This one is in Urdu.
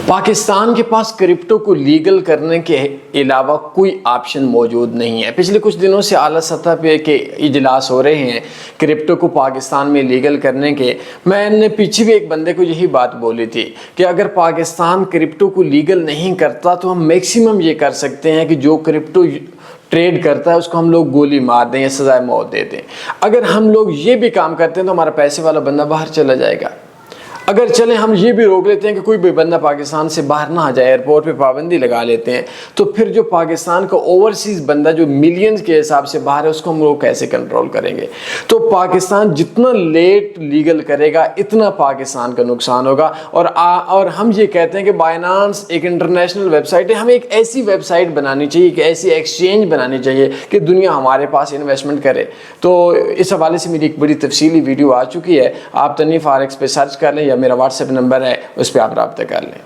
پاکستان کے پاس کرپٹو کو لیگل کرنے کے علاوہ کوئی آپشن موجود نہیں ہے۔ پچھلے کچھ دنوں سے اعلیٰ سطح پہ کے اجلاس ہو رہے ہیں کرپٹو کو پاکستان میں لیگل کرنے کے۔ میں نے پیچھے بھی ایک بندے کو یہی بات بولی تھی کہ اگر پاکستان کرپٹو کو لیگل نہیں کرتا تو ہم میکسیمم یہ کر سکتے ہیں کہ جو کرپٹو ٹریڈ کرتا ہے اس کو ہم لوگ گولی مار دیں یا سزائے موت دے دیں۔ اگر ہم لوگ یہ بھی کام کرتے ہیں تو ہمارا پیسے والا بندہ باہر چلا جائے گا۔ اگر چلیں ہم یہ بھی روک لیتے ہیں کہ کوئی بھی بندہ پاکستان سے باہر نہ آ جائے، ایئرپورٹ پہ پابندی لگا لیتے ہیں، تو پھر جو پاکستان کا اوورسیز بندہ جو ملینز کے حساب سے باہر ہے اس کو ہم لوگ کیسے کنٹرول کریں گے؟ تو پاکستان جتنا لیٹ لیگل کرے گا اتنا پاکستان کا نقصان ہوگا۔ اور ہم یہ کہتے ہیں کہ بائنانس ایک انٹرنیشنل ویب سائٹ ہے، ہمیں ایک ایسی ویب سائٹ بنانی چاہیے، ایک ایسی ایکسچینج بنانی چاہیے کہ دنیا ہمارے پاس انویسٹمنٹ کرے۔ تو اس حوالے سے میری ایک بڑی تفصیلی ویڈیو آ چکی ہے، آپ تنی فارکس پہ سرچ کر لیں یا میرا واٹس ایپ نمبر ہے اس پہ آپ رابطہ کر لیں۔